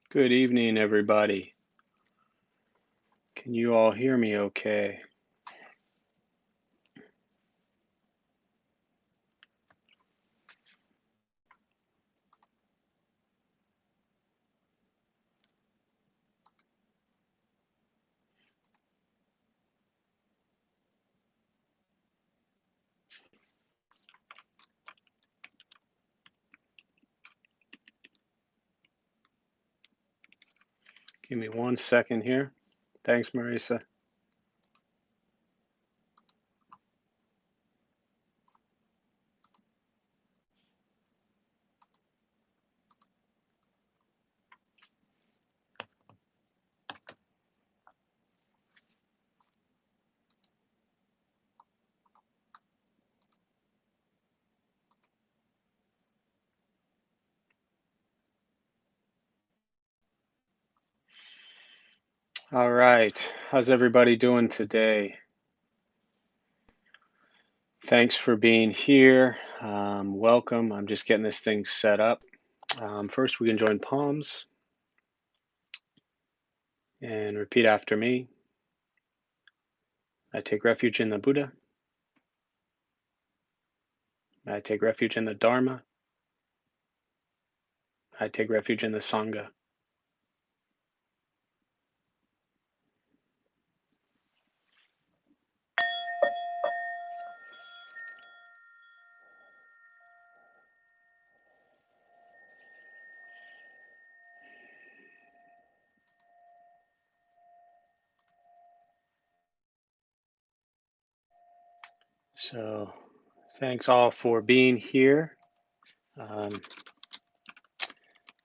Good evening, everybody. Can you all hear me okay? Give me 1 second here. Thanks, Marisa. All right. How's everybody doing today? Thanks for being here. Welcome. I'm just getting this thing set up. First, we can join palms and repeat after me. I take refuge in the Buddha. I take refuge in the Dharma. I take refuge in the Sangha. So, thanks all for being here. Um,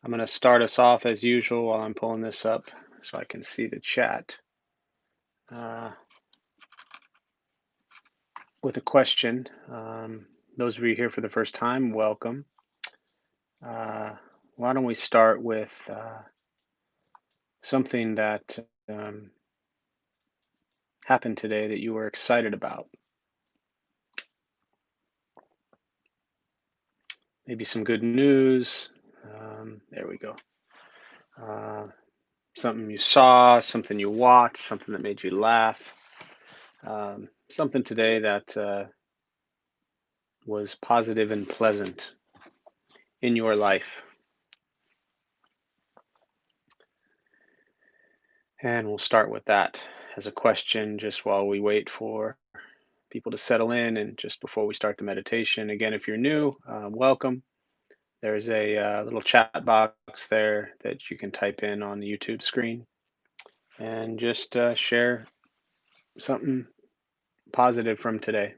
I'm going to start us off as usual while I'm pulling this up so I can see the chat with a question. Those of you here for the first time, welcome. Why don't we start with something that happened today that you were excited about? Maybe some good news. There we go. Something you saw, something you watched, something that made you laugh. Something today that was positive and pleasant in your life. And we'll start with that as a question just while we wait for people to settle in and just before we start the meditation. Again, if you're new, welcome. There's a little chat box there that you can type in on the YouTube screen and just share something positive from today.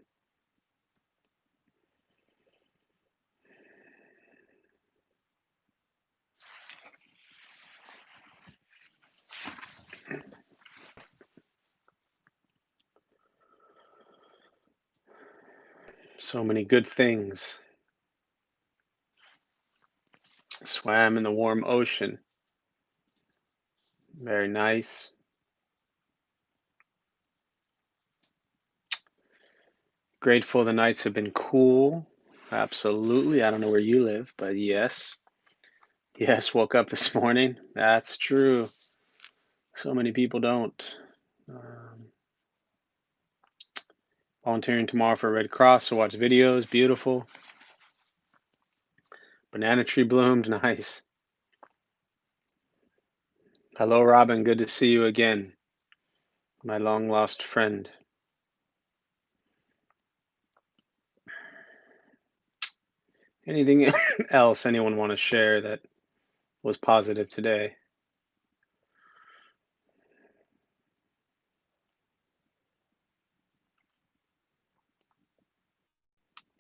So many good things. Swam in the warm ocean. Very nice. Grateful the nights have been cool. Absolutely. I don't know where you live, but yes. Yes, woke up this morning. That's true. So many people don't. Um, Volunteering tomorrow for Red Cross to watch videos. Beautiful. Banana tree bloomed. Nice. Hello, Robin. Good to see you again. My long lost friend. Anything else anyone want to share that was positive today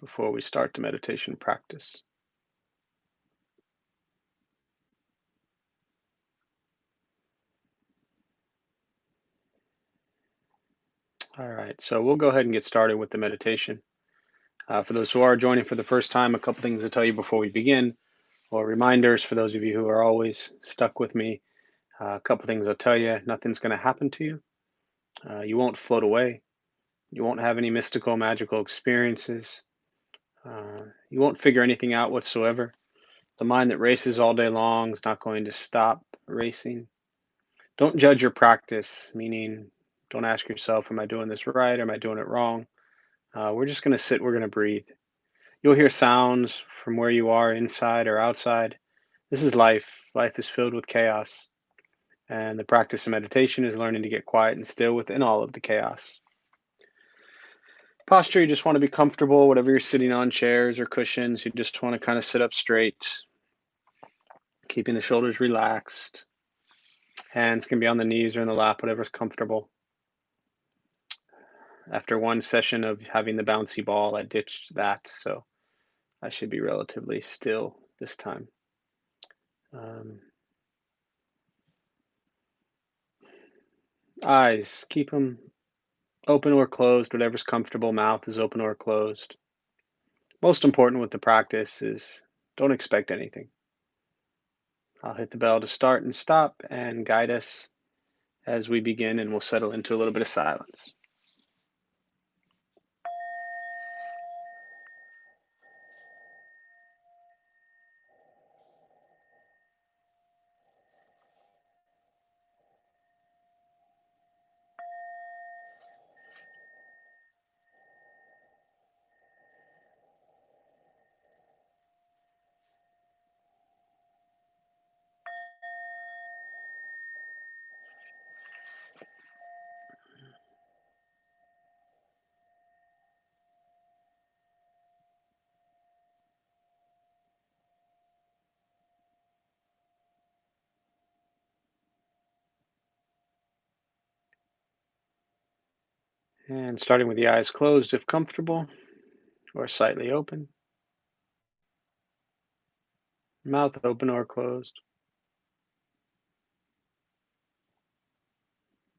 before we start the meditation practice? All right, so we'll go ahead and get started with the meditation. For those who are joining for the first time, a couple things to tell you before we begin, or reminders for those of you who are always stuck with me. A couple things I'll tell you. Nothing's going to happen to you. You won't float away. You won't have any mystical, magical experiences. You won't figure anything out whatsoever. The mind that races all day long is not going to stop racing. Don't judge your practice, meaning don't ask yourself, am I doing this right? Am I doing it wrong? We're just going to sit, we're going to breathe. You'll hear sounds from where you are, inside or outside. This is life. Life is filled with chaos. And the practice of meditation is learning to get quiet and still within all of the chaos. Posture, you just want to be comfortable, whatever you're sitting on, chairs or cushions. You just want to kind of sit up straight, keeping the shoulders relaxed. Hands can be on the knees or in the lap, whatever's comfortable. After one session of having the bouncy ball, I ditched that, so I should be relatively still this time. Um, Eyes, keep them open or closed, whatever's comfortable. Mouth is open or closed. Most important with the practice is don't expect anything. I'll hit the bell to start and stop and guide us as we begin, and we'll settle into a little bit of silence. And starting with the eyes closed if comfortable, or slightly open, mouth open or closed.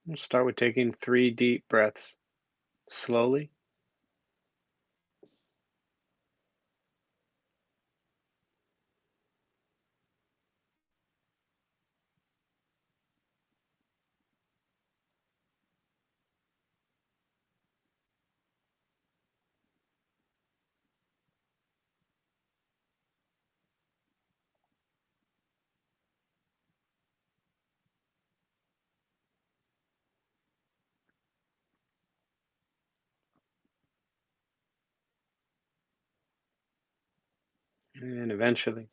We'll start with taking 3 deep breaths slowly. And eventually,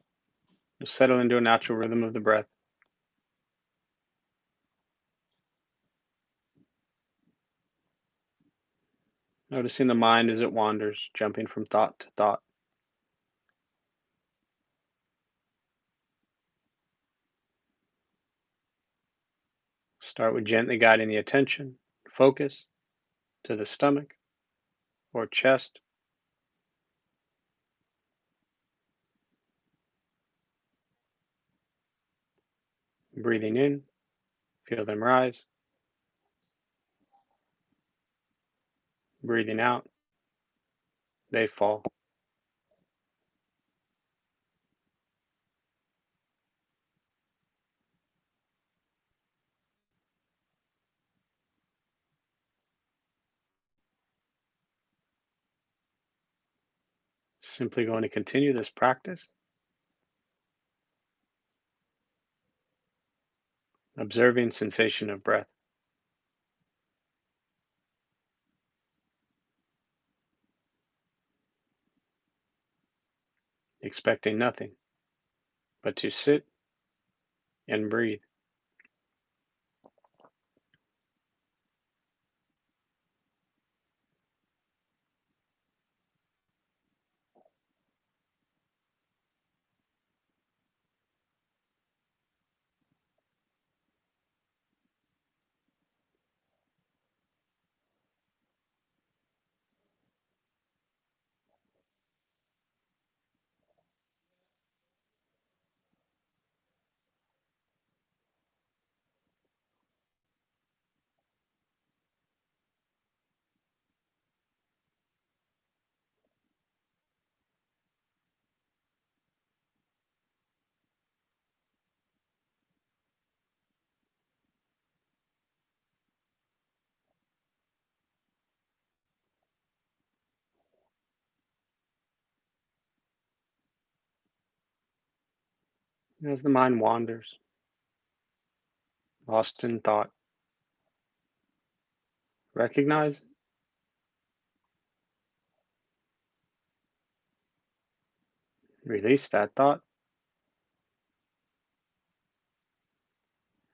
you'll settle into a natural rhythm of the breath, noticing the mind as it wanders, jumping from thought to thought. Start with gently guiding the attention, focus to the stomach or chest, breathing in, feel them rise, breathing out, they fall. Simply going to continue this practice, observing sensation of breath, expecting nothing but to sit and breathe. As the mind wanders, lost in thought. Recognize, release that thought,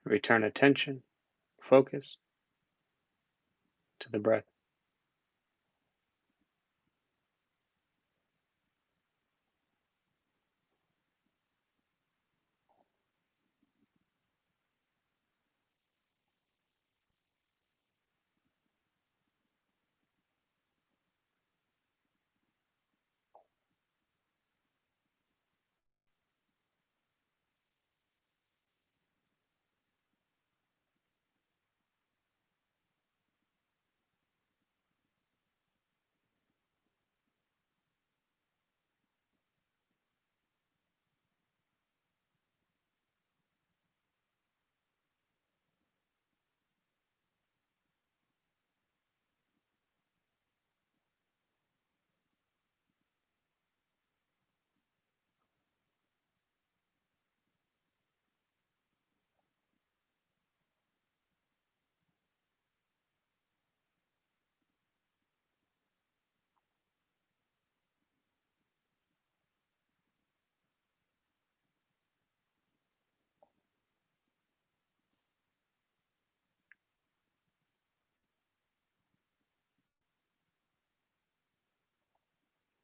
return attention, focus to the breath.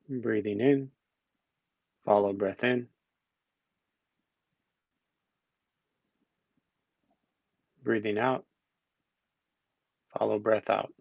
Breathing in, follow breath in, breathing out, follow breath out.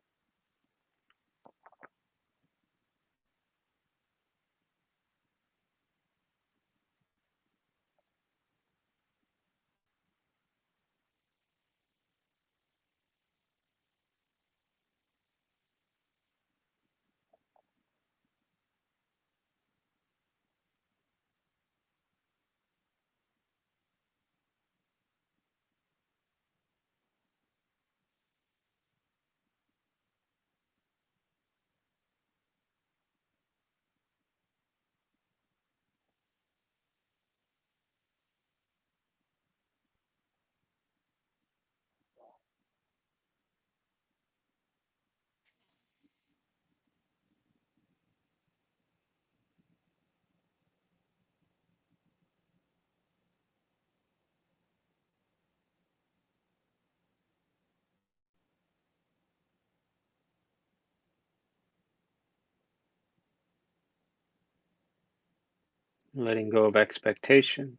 Letting go of expectations,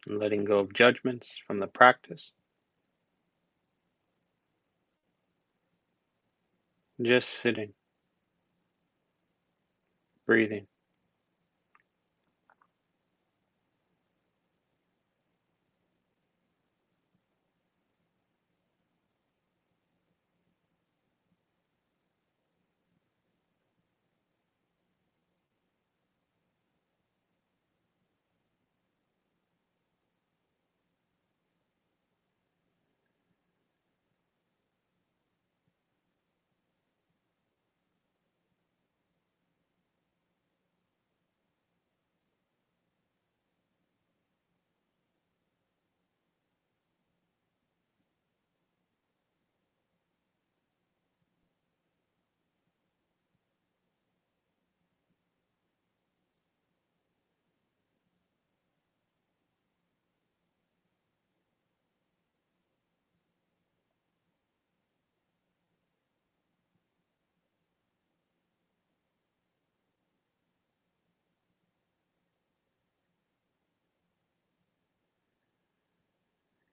and letting go of judgments from the practice. Just sitting, breathing.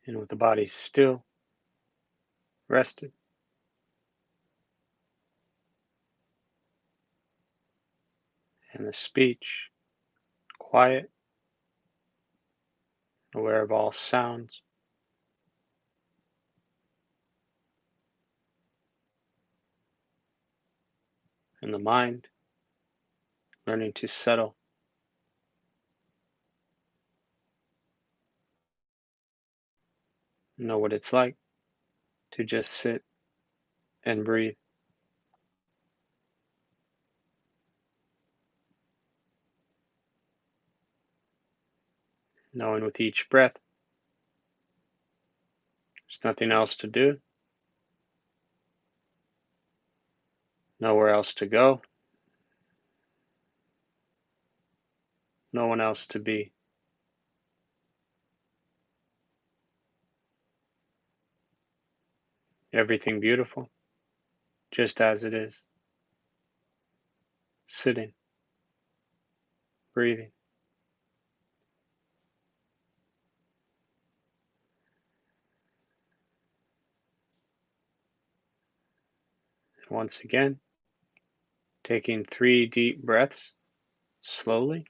And with the body still, rested, and the speech quiet, aware of all sounds, and the mind learning to settle, know what it's like to just sit and breathe. knowing with each breath there's nothing else to do, nowhere else to go, no one else to be. Everything beautiful, just as it is, sitting, breathing. Once again, taking 3 deep breaths slowly.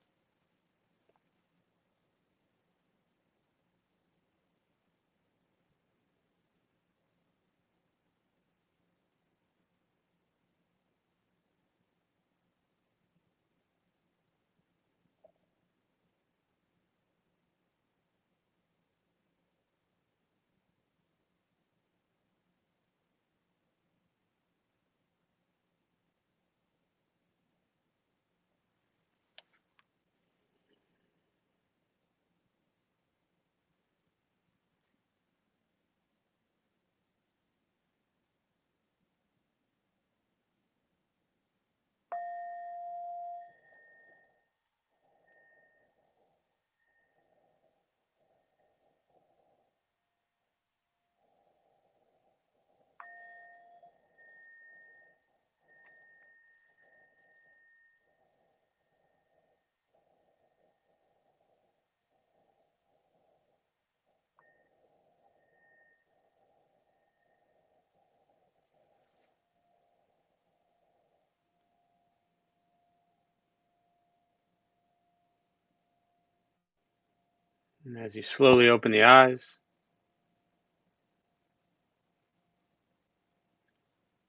And as you slowly open the eyes,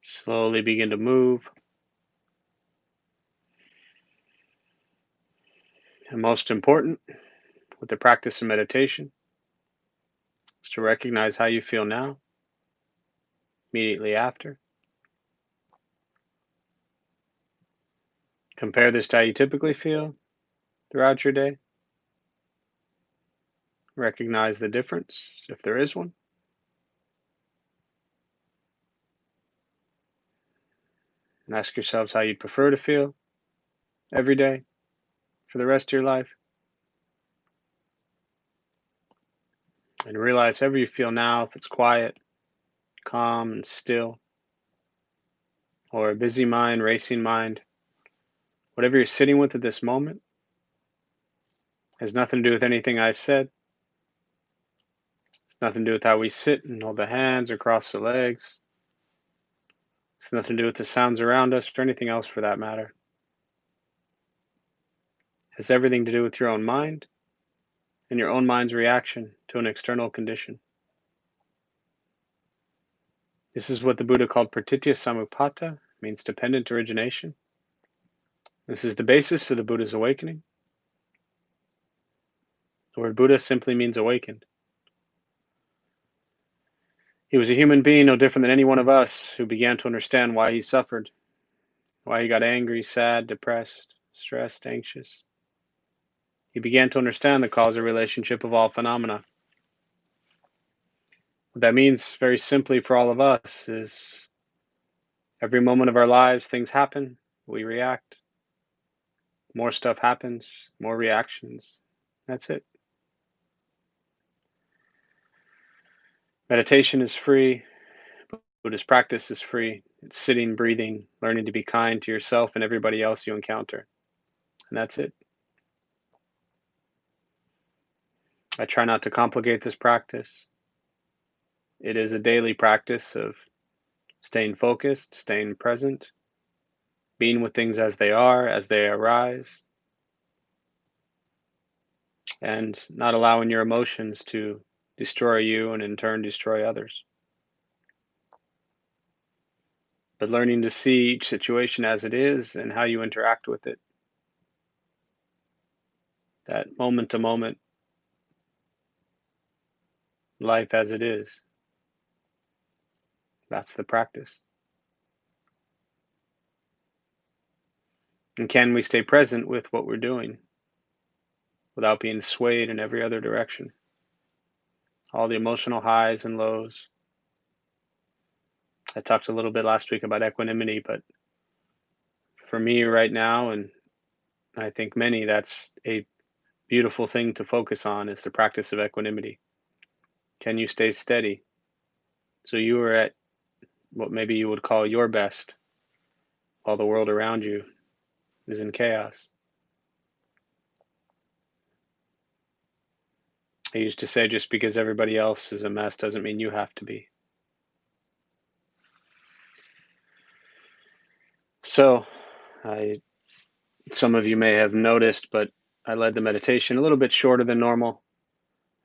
slowly begin to move. And most important, with the practice of meditation, is to recognize how you feel now, immediately after. Compare this to how you typically feel throughout your day. Recognize the difference, if there is one, and ask yourselves how you'd prefer to feel every day for the rest of your life. And realize however you feel now, if it's quiet, calm, and still, or a busy mind, racing mind, whatever you're sitting with at this moment has nothing to do with anything I said. It's nothing to do with how we sit and hold the hands or cross the legs. It's nothing to do with the sounds around us or anything else for that matter. It has everything to do with your own mind and your own mind's reaction to an external condition. This is what the Buddha called pratitya samuppada, means dependent origination. This is the basis of the Buddha's awakening. The word Buddha simply means awakened. He was a human being no different than any one of us who began to understand why he suffered, why he got angry, sad, depressed, stressed, anxious. He began to understand the causal relationship of all phenomena. What that means, very simply for all of us, is every moment of our lives, things happen, we react, more stuff happens, more reactions. That's it. Meditation is free. Buddhist practice is free. It's sitting, breathing, learning to be kind to yourself and everybody else you encounter. And that's it. I try not to complicate this practice. It is a daily practice of staying focused, staying present, being with things as they are, as they arise, and not allowing your emotions to destroy you and in turn destroy others. But learning to see each situation as it is and how you interact with it, that moment to moment life as it is. That's the practice. And can we stay present with what we're doing? without being swayed in every other direction. All the emotional highs and lows. I talked a little bit last week about equanimity, but for me right now, and I think many, that's a beautiful thing to focus on is the practice of equanimity. Can you stay steady? So you are at what maybe you would call your best while the world around you is in chaos. I used to say just because everybody else is a mess doesn't mean you have to be. So, I some of you may have noticed, but I led the meditation a little bit shorter than normal.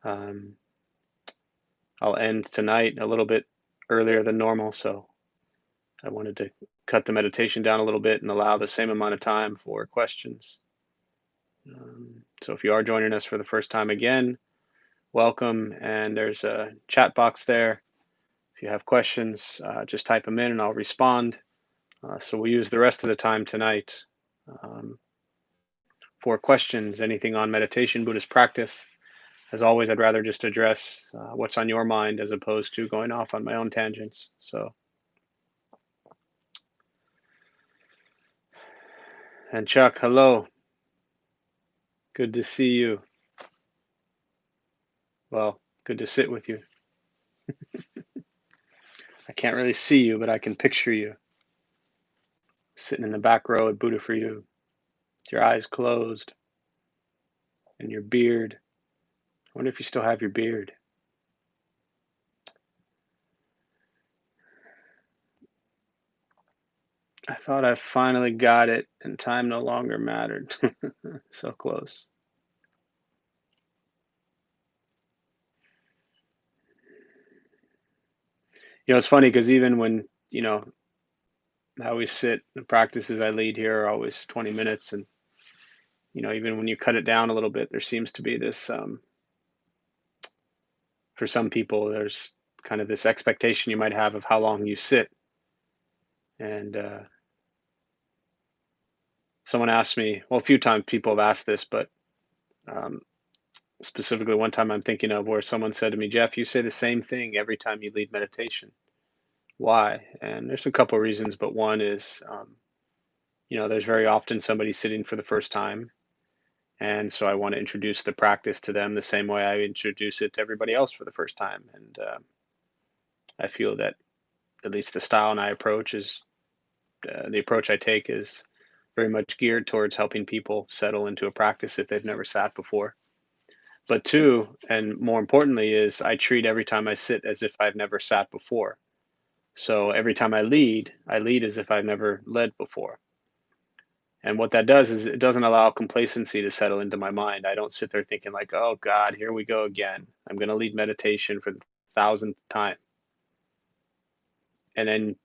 Um, I'll end tonight a little bit earlier than normal, so I wanted to cut the meditation down a little bit and allow the same amount of time for questions. So if you are joining us for the first time again, welcome. And there's a chat box there. If you have questions, just type them in and I'll respond. So we'll use the rest of the time tonight um, for questions, anything on meditation, Buddhist practice. As always, I'd rather just address what's on your mind as opposed to going off on my own tangents. So, and Chuck, hello. Good to see you. Well, good to sit with you. I can't really see you, but I can picture you sitting in the back row at Buddha for You, with your eyes closed and your beard. I wonder if you still have your beard. I thought I finally got it and time no longer mattered. So close. It's funny because even when, how we sit, the practices I lead here are always 20 minutes. And, even when you cut it down a little bit, there seems to be this, for some people, there's kind of this expectation you might have of how long you sit. And someone asked me, well, a few times people have asked this, but um, specifically one time I'm thinking of where someone said to me, Jeff, you say the same thing every time you lead meditation. Why? And there's a couple of reasons, but one is, there's very often somebody sitting for the first time. And so I want to introduce the practice to them the same way I introduce it to everybody else for the first time. And I feel that at least the style and I approach is the approach I take is very much geared towards helping people settle into a practice if they've never sat before. But two, and more importantly, is I treat every time I sit as if I've never sat before. So every time I lead as if I've never led before. And what that does is it doesn't allow complacency to settle into my mind. I don't sit there thinking like, oh God, here we go again. I'm going to lead meditation for the thousandth time. And then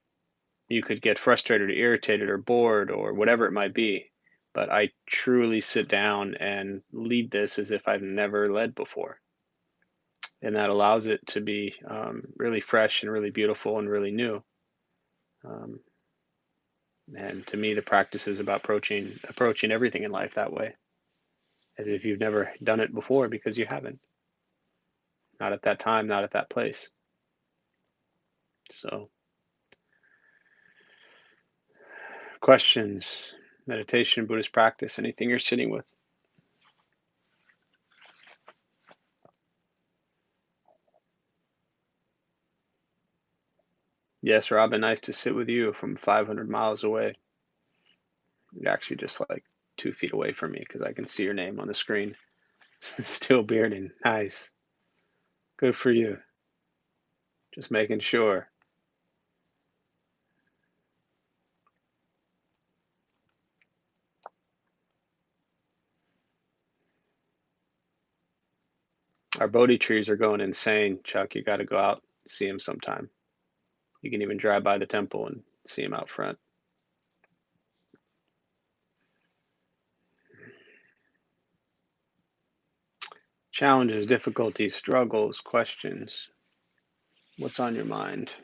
you could get frustrated or irritated or bored or whatever it might be. But I truly sit down and lead this as if I've never led before. And that allows it to be really fresh and really beautiful and really new. Um, and to me, the practice is about approaching everything in life that way, as if you've never done it before because you haven't. Not at that time, not at that place. So, questions, meditation, Buddhist practice, anything you're sitting with. Yes, Robin, nice to sit with you from 500 miles away. You're actually just like 2 feet away from me because I can see your name on the screen. Still bearding. Nice. Good for you. Just making sure. Our Bodhi trees are going insane, Chuck. You got to go out and see them sometime. You can even drive by the temple and see them out front. Challenges, difficulties, struggles, questions. What's on your mind?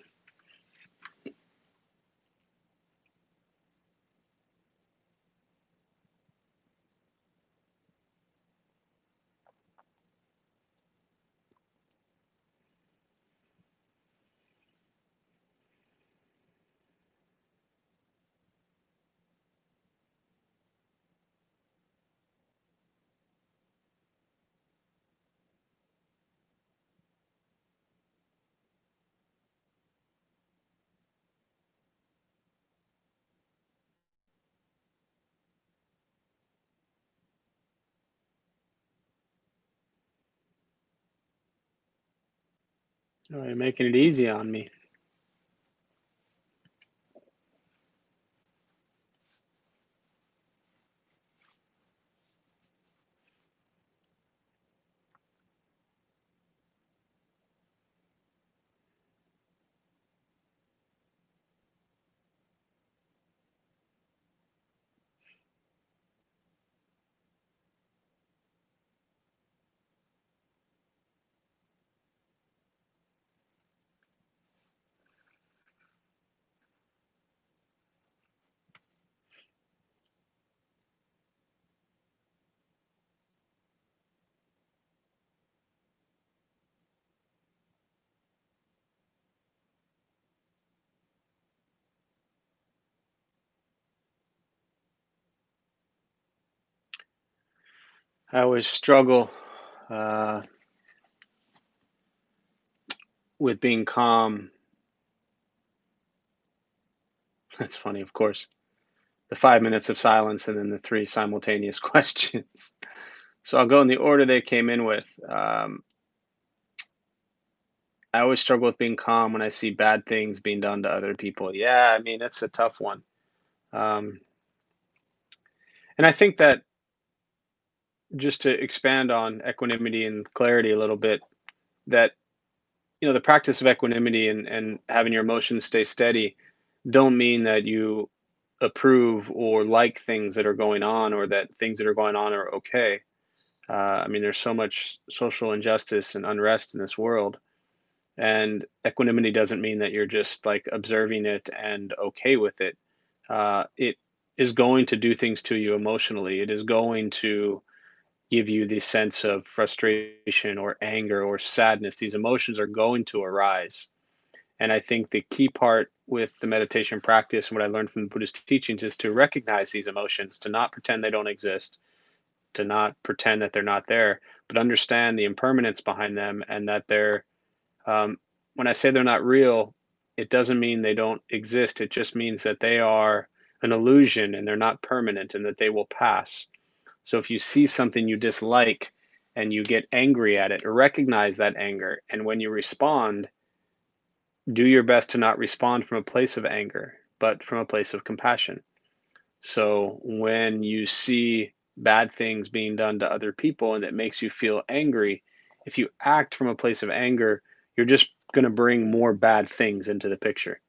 Oh, you're making it easy on me. I always struggle uh, with being calm. That's funny, of course. The 5 minutes of silence and then the three simultaneous questions. So I'll go in the order they came in with. I always struggle with being calm when I see bad things being done to other people. Yeah, I mean, it's a tough one. Um, and I think that just to expand on equanimity and clarity a little bit, that the practice of equanimity and having your emotions stay steady don't mean that you approve or like things that are going on or that things that are going on are okay. I mean, there's so much social injustice and unrest in this world. And equanimity doesn't mean that you're just like observing it and okay with it. It is going to do things to you emotionally. It is going to give you the sense of frustration or anger or sadness. These emotions are going to arise. And I think the key part with the meditation practice and what I learned from the Buddhist teachings is to recognize these emotions, to not pretend they don't exist, to not pretend that they're not there, but understand the impermanence behind them and that they're, um, when I say they're not real, it doesn't mean they don't exist. It just means that they are an illusion and they're not permanent and that they will pass. So if you see something you dislike and you get angry at it, recognize that anger. And when you respond, do your best to not respond from a place of anger, but from a place of compassion. So when you see bad things being done to other people and it makes you feel angry, if you act from a place of anger, you're just going to bring more bad things into the picture.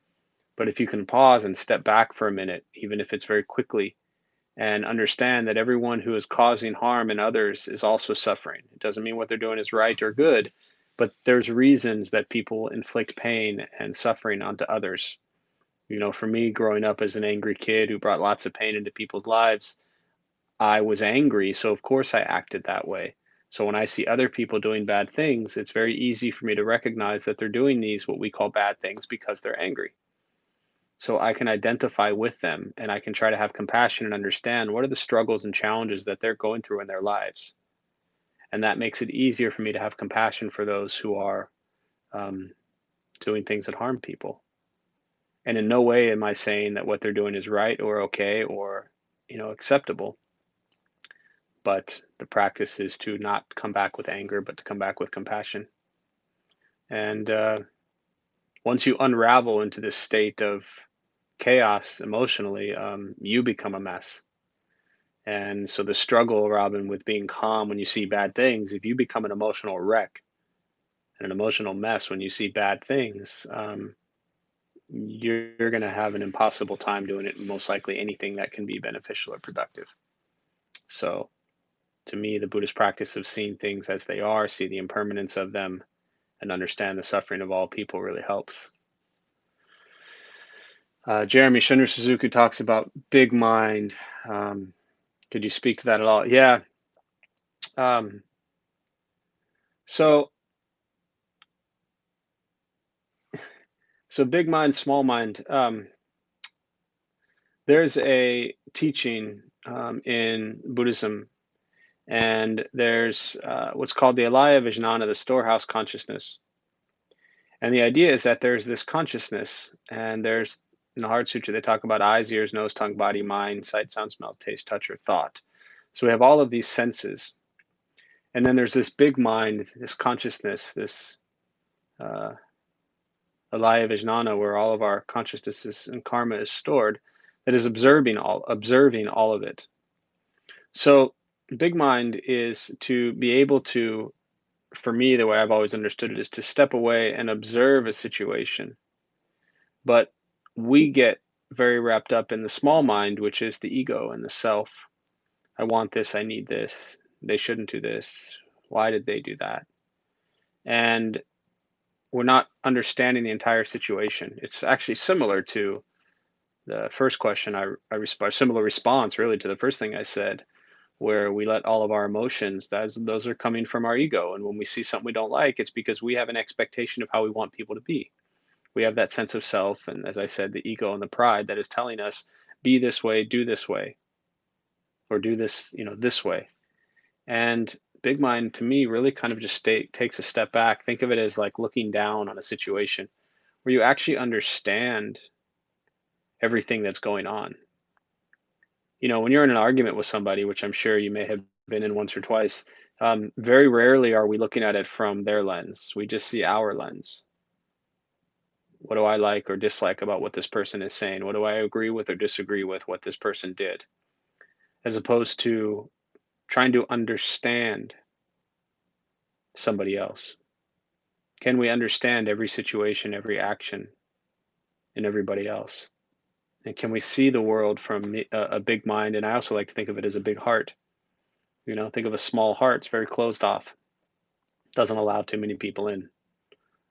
But if you can pause and step back for a minute, even if it's very quickly, and understand that everyone who is causing harm in others is also suffering. It doesn't mean what they're doing is right or good, but there's reasons that people inflict pain and suffering onto others. For me, growing up as an angry kid who brought lots of pain into people's lives, I was angry, so of course I acted that way. So when I see other people doing bad things, it's very easy for me to recognize that they're doing these, what we call bad things, because they're angry. So I can identify with them and I can try to have compassion and understand what are the struggles and challenges that they're going through in their lives. And that makes it easier for me to have compassion for those who are um, doing things that harm people. And in no way am I saying that what they're doing is right or okay or acceptable. But the practice is to not come back with anger, but to come back with compassion. And once you unravel into this state of chaos emotionally, you become a mess. And so the struggle, Robin, with being calm when you see bad things, if you become an emotional wreck and an emotional mess when you see bad things, you're going to have an impossible time doing it. Most likely anything that can be beneficial or productive. So to me, the Buddhist practice of seeing things as they are, see the impermanence of them, and understand the suffering of all people really helps. Jeremy Shunner Suzuki talks about big mind. Um, could you speak to that at all? Yeah. Um, so so big mind, small mind. There's a teaching in Buddhism, and there's what's called the alaya vijnana, the storehouse consciousness. And the idea is that there's this consciousness, and there's in the Heart Sutra, they talk about eyes, ears, nose, tongue, body, mind, sight, sound, smell, taste, touch, or thought. So we have all of these senses. And then there's this big mind, this consciousness, this alaya vijnana, where all of our consciousness and karma is stored, that is observing all of it. So big mind is to be able to, for me, the way I've always understood it is to step away and observe a situation. But we get very wrapped up in the small mind, which is the ego and the self. I want this, I need this, they shouldn't do this. Why did they do that? And we're not understanding the entire situation. It's actually similar to the first question I respond, similar response really to the first thing I said, where we let all of our emotions, those are coming from our ego. And when we see something we don't like, it's because we have an expectation of how we want people to be. We have that sense of self. And as I said, the ego and the pride that is telling us, be this way, or do this, this way. And big mind to me really kind of just takes a step back. Think of it as like looking down on a situation where you actually understand everything that's going on. When you're in an argument with somebody, which I'm sure you may have been in once or twice, very rarely are we looking at it from their lens. We just see our lens. What do I like or dislike about what this person is saying? What do I agree with or disagree with what this person did? As opposed to trying to understand somebody else. Can we understand every situation, every action, and everybody else? And can we see the world from a big mind? And I also like to think of it as a big heart. Think of a small heart, it's very closed off, doesn't allow too many people in.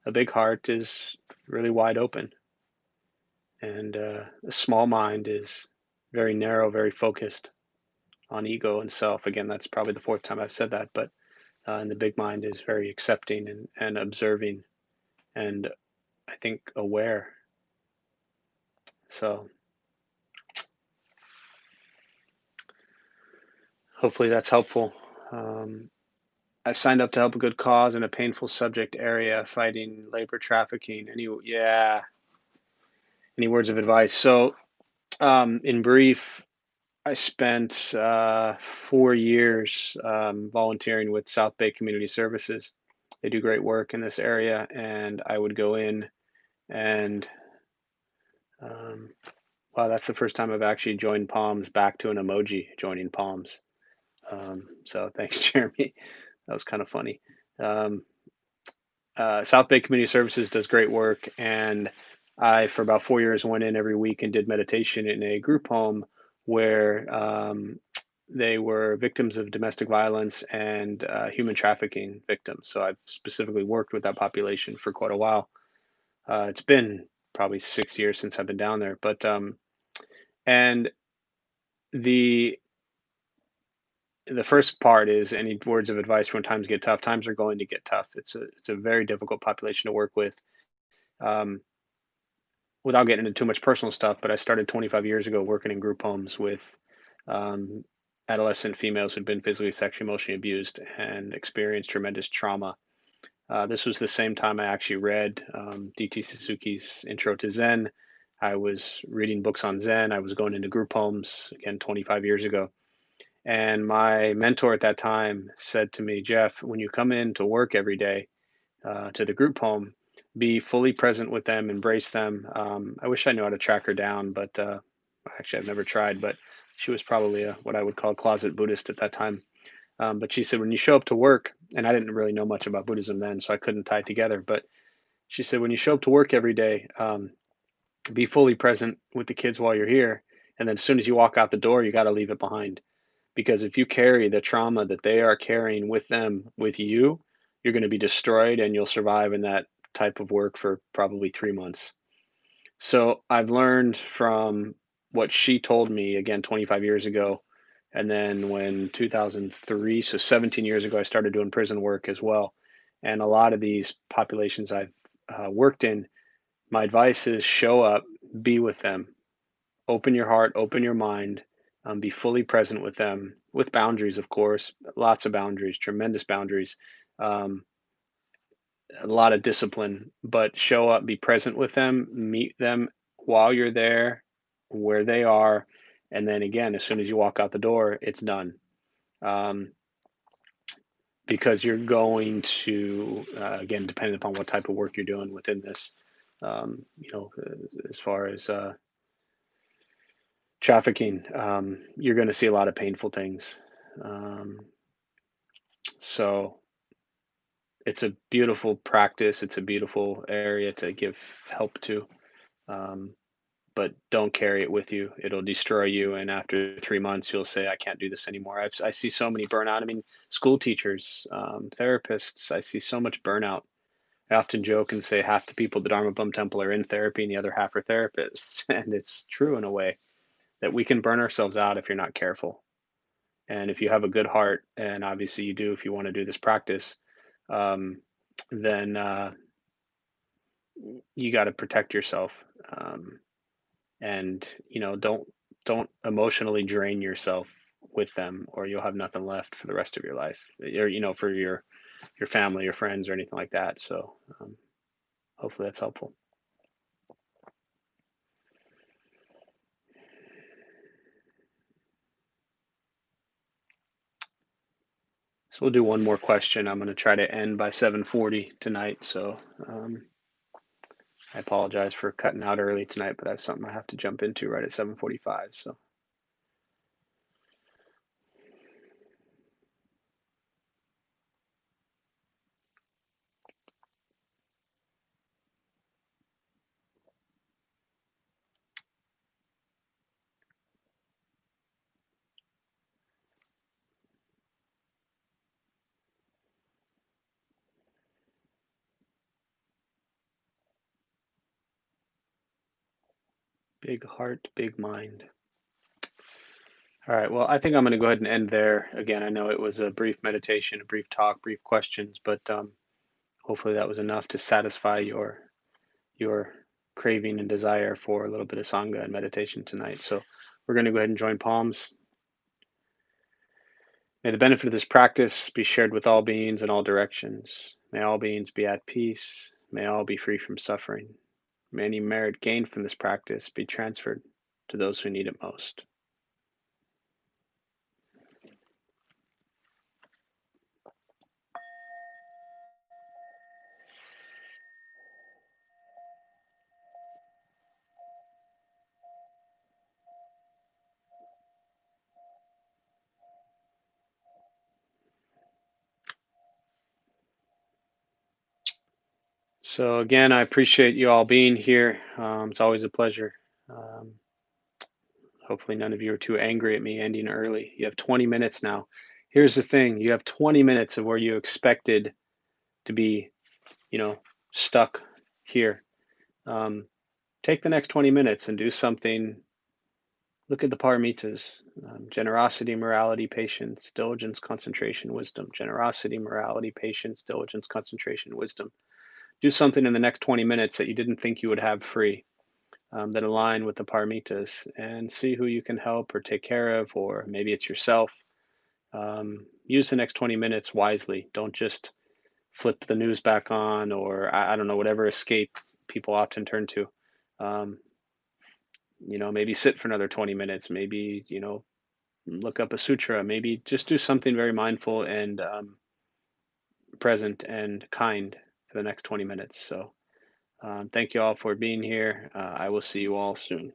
A big heart is really wide open, and a small mind is very narrow, very focused on ego and self. Again, that's probably the fourth time I've said that, but and the big mind is very accepting and observing, and I think aware. So hopefully that's helpful. Um, I've signed up to help a good cause in a painful subject area, fighting labor trafficking. Any words of advice? So, in brief, I spent 4 years volunteering with South Bay Community Services. They do great work in this area, and I would go in and, um, wow, that's the first time I've actually joined palms back to an emoji joining palms. So thanks, Jeremy. That was kind of funny. Um, South Bay Community Services does great work, and I, for about 4 years, went in every week and did meditation in a group home where they were victims of domestic violence and human trafficking victims. So I've specifically worked with that population for quite a while. It's been probably 6 years since I've been down there, but and the the first part is any words of advice when times get tough. Times are going to get tough. It's a very difficult population to work with. Um, Without getting into too much personal stuff, but I started 25 years ago working in group homes with um, adolescent females who'd been physically, sexually, emotionally abused and experienced tremendous trauma. This was the same time I actually read D.T. Suzuki's Intro to Zen. I was reading books on Zen. I was going into group homes again 25 years ago. And my mentor at that time said to me, Jeff, when you come in to work every day, to the group home, be fully present with them, embrace them. I wish I knew how to track her down, but actually, I've never tried. But she was probably what I would call a closet Buddhist at that time. But she said, when you show up to work, and I didn't really know much about Buddhism then, so I couldn't tie it together. But she said, when you show up to work every day, be fully present with the kids while you're here. And then as soon as you walk out the door, you got to leave it behind. Because if you carry the trauma that they are carrying with them, with you, you're going to be destroyed and you'll survive in that type of work for probably 3 months. So I've learned from what she told me again 25 years ago. And then when 2003, so 17 years ago, I started doing prison work as well. And a lot of these populations I've worked in, my advice is show up, be with them, open your heart, open your mind, be fully present with them, with boundaries, of course, lots of boundaries, tremendous boundaries, um, a lot of discipline, but show up, be present with them, meet them while you're there, where they are. And then again, as soon as you walk out the door, it's done. Um, because you're going to, again, depending upon what type of work you're doing within this, as far as trafficking, you're going to see a lot of painful things. Um, so it's a beautiful practice. It's a beautiful area to give help to. Um, but don't carry it with you. It'll destroy you. And after 3 months, you'll say, I can't do this anymore. I see so many burnout. I mean, school teachers, therapists, I see so much burnout. I often joke and say half the people at the Dharma Bum Temple are in therapy and the other half are therapists. And it's true in a way that we can burn ourselves out if you're not careful. And if you have a good heart, and obviously you do if you want to do this practice, um, then you got to protect yourself. Um, and don't emotionally drain yourself with them, or you'll have nothing left for the rest of your life, or for your family, your friends, or anything like that. So hopefully that's helpful. So we'll do one more question. I'm going to try to end by 7:40 tonight, so I apologize for cutting out early tonight, but I have something I have to jump into right at 7:45. So big heart, big mind. All right. Well, I think I'm going to go ahead and end there. Again, I know it was a brief meditation, a brief talk, brief questions, but hopefully that was enough to satisfy your craving and desire for a little bit of sangha and meditation tonight. So we're going to go ahead and join palms. May the benefit of this practice be shared with all beings in all directions. May all beings be at peace. May all be free from suffering. May any merit gained from this practice be transferred to those who need it most. So again, I appreciate you all being here. It's always a pleasure. Um, Hopefully none of you are too angry at me ending early. You have 20 minutes now. Here's the thing, you have 20 minutes of where you expected to be, you know, stuck here. Um, Take the next 20 minutes and do something. Look at the paramitas: generosity, morality, patience, diligence, concentration, wisdom. Generosity, morality, patience, diligence, concentration, wisdom. Do something in the next 20 minutes that you didn't think you would have free, that align with the paramitas, and see who you can help or take care of, or maybe it's yourself. Use the next 20 minutes wisely. Don't just flip the news back on, or I don't know, whatever escape people often turn to. Um, maybe sit for another 20 minutes, maybe, look up a sutra, maybe just do something very mindful and present and kind for the next 20 minutes. So thank you all for being here. I will see you all soon.